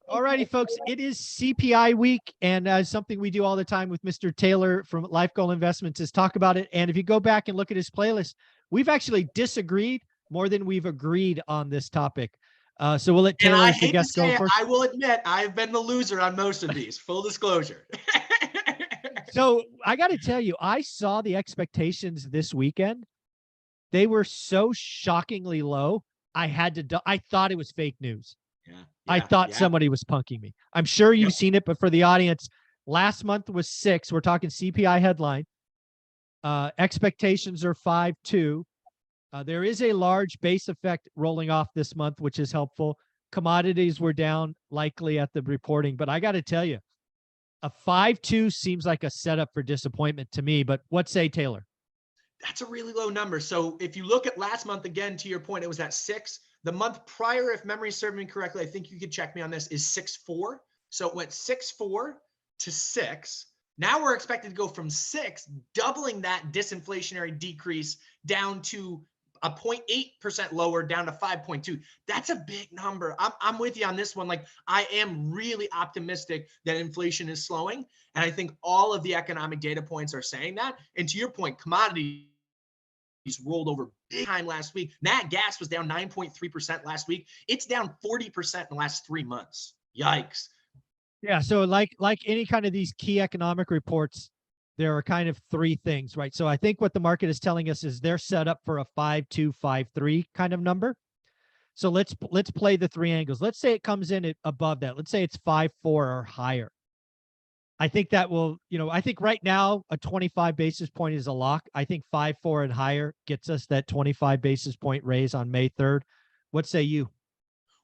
All righty, folks. It is CPI week, and something we do all the time with Mr. Taylor from Life Goal Investments is talk about it. And if you go back and look at his playlist, we've actually disagreed more than we've agreed on this topic. So we'll let Taylor, as the guest, go first. I will admit I've been the loser on most of these. Full disclosure. So I got to tell you, I saw the expectations this weekend. They were so shockingly low. I thought it was fake news. I thought somebody was punking me. I'm sure you've seen it, but for the audience, last month was 6. We're talking CPI headline. Expectations are 5.2. There is a large base effect rolling off this month, which is helpful. Commodities were down likely at the reporting, but I got to tell you, a 5.2 seems like a setup for disappointment to me. But what say, Taylor? That's a really low number. So if you look at last month, again, to your point, it was at 6. The month prior, if memory serves me correctly, I think you could check me on this, is 6.4. So it went 6.4 to 6. Now we're expected to go from 6, doubling that disinflationary decrease down to a 0.8% lower, down to 5.2. That's a big number. I'm with you on this one. Like, I am really optimistic that inflation is slowing. And I think all of the economic data points are saying that. And to your point, commodities rolled over big time last week. Nat gas was down 9.3% last week. It's down 40% in the last 3 months. Yikes. Yeah. So like any kind of these key economic reports, there are kind of 3 things, right? So I think what the market is telling us is they're set up for a 5.2, 5.3 kind of number. So let's play the 3 angles. Let's say it comes in at above that. Let's say it's 5.4 or higher. I think that will, I think right now a 25 basis point is a lock. I think 5.4 and higher gets us that 25 basis point raise on May 3rd. What say you?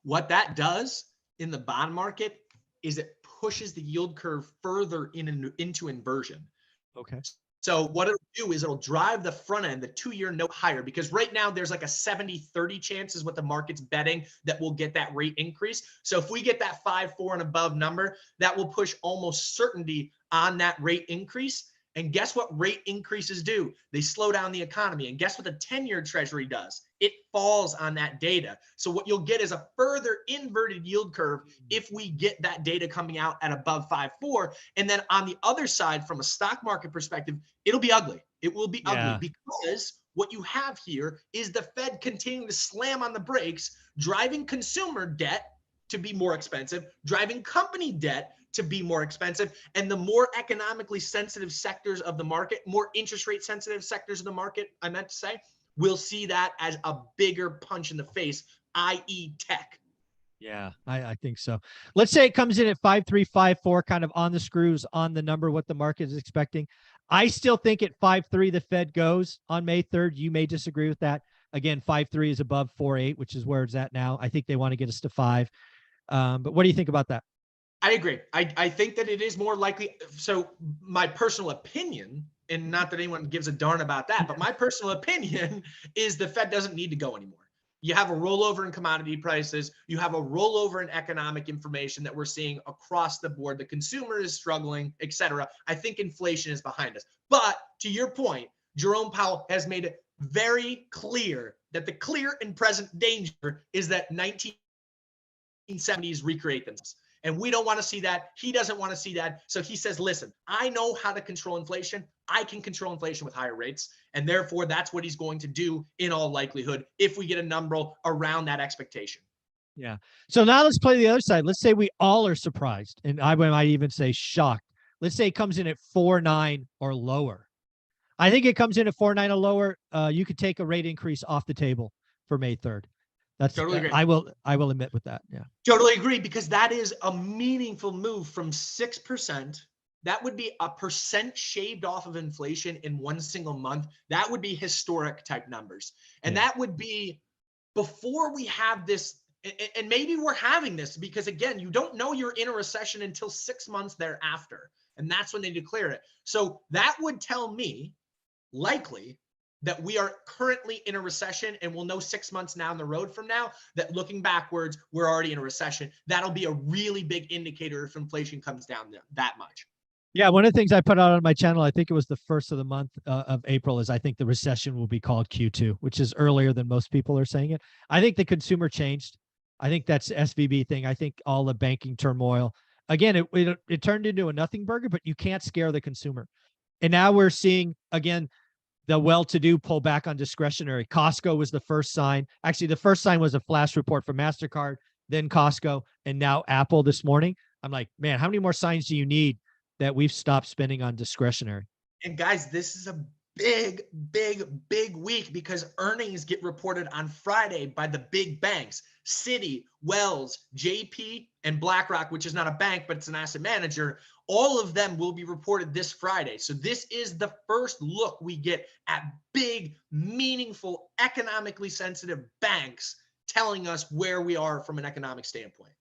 What that does in the bond market is it pushes the yield curve further into inversion. Okay. So what it'll do is it'll drive the front end, the 2-year note, higher, because right now there's like a 70-30 chance is what the market's betting that we'll get that rate increase. So if we get that 5.4 and above number, that will push almost certainty on that rate increase. And guess what rate increases do? They slow down the economy. And guess what the 10-year treasury does? It falls on that data. So what you'll get is a further inverted yield curve if we get that data coming out at above 5.4. And then on the other side, from a stock market perspective, it'll be ugly. It will be ugly because what you have here is the Fed continuing to slam on the brakes, driving consumer debt to be more expensive, driving company debt to be more expensive. And the more economically sensitive sectors of the market, more interest rate sensitive sectors of the market, I meant to say, we'll see that as a bigger punch in the face, i.e. tech. Yeah, I think so. Let's say it comes in at 5.3, 5.4, kind of on the screws on the number, what the market is expecting. I still think at 5.3, the Fed goes on May 3rd. You may disagree with that. Again, 5.3 is above 4.8, which is where it's at now. I think they want to get us to 5. But what do you think about that? I agree. I think that it is more likely. So my personal opinion, and not that anyone gives a darn about that, but my personal opinion is the Fed doesn't need to go anymore. You have a rollover in commodity prices. You have a rollover in economic information that we're seeing across the board. The consumer is struggling, et cetera. I think inflation is behind us. But to your point, Jerome Powell has made it very clear that the clear and present danger is that 1970s recreate themselves. And we don't want to see that. He doesn't want to see that. So he says, listen, I know how to control inflation. I can control inflation with higher rates. And therefore, that's what he's going to do in all likelihood if we get a number around that expectation. Yeah. So now let's play the other side. Let's say we all are surprised. And I might even say shocked. Let's say it comes in at 4.9 or lower. I think it comes in at 4.9 or lower. You could take a rate increase off the table for May 3rd. That's totally agree. I will admit with that. Yeah. Totally agree, because that is a meaningful move from 6%. That would be a percent shaved off of inflation in one single month. That would be historic type numbers. And that would be before we have this. And maybe we're having this because, again, you don't know you're in a recession until 6 months thereafter. And that's when they declare it. So that would tell me likely that we are currently in a recession, and we'll know 6 months down the road from now that looking backwards, we're already in a recession. That'll be a really big indicator if inflation comes down that much. Yeah, one of the things I put out on my channel, I think it was the first of the month of April, is I think the recession will be called Q2, which is earlier than most people are saying it. I think the consumer changed. I think that's SVB thing. I think all the banking turmoil, again, it turned into a nothing burger, but you can't scare the consumer. And now we're seeing, again, the well-to-do pull back on discretionary. Costco was the first sign. Actually, the first sign was a flash report from MasterCard, then Costco, and now Apple this morning. I'm like, man, how many more signs do you need that we've stopped spending on discretionary? And guys, this is a big week because earnings get reported on Friday by the big banks, Citi, Wells, JP, and BlackRock, which is not a bank, but it's an asset manager. All of them will be reported this Friday. So this is the first look we get at big, meaningful, economically sensitive banks telling us where we are from an economic standpoint.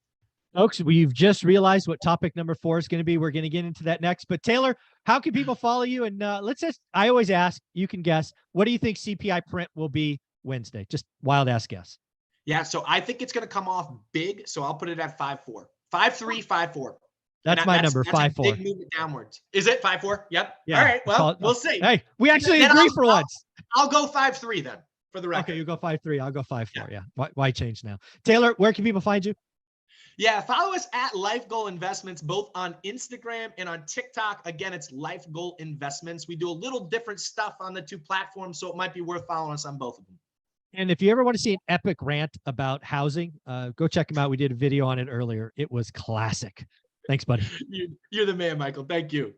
Folks, we've just realized what topic number 4 is going to be. We're going to get into that next. But Taylor, how can people follow you? And let's just, I always ask, you can guess, what do you think CPI print will be Wednesday? Just wild ass guess. Yeah, so I think it's going to come off big. So I'll put it at 5.4, 5.3, 5.4. That's my number, 5.4. Big movement downwards. Is it 5.4? Yep. Yeah, all right. Well, we'll see. Hey, we actually agree for once. I'll go 5.3 then for the record. Okay, you go 5.3. I'll go 5.4. Yeah. Why change now? Taylor, where can people find you? Yeah, follow us at Life Goal Investments, both on Instagram and on TikTok. Again, it's Life Goal Investments. We do a little different stuff on the 2 platforms, so it might be worth following us on both of them. And if you ever want to see an epic rant about housing, go check him out. We did a video on it earlier. It was classic. Thanks, buddy. You're the man, Michael. Thank you.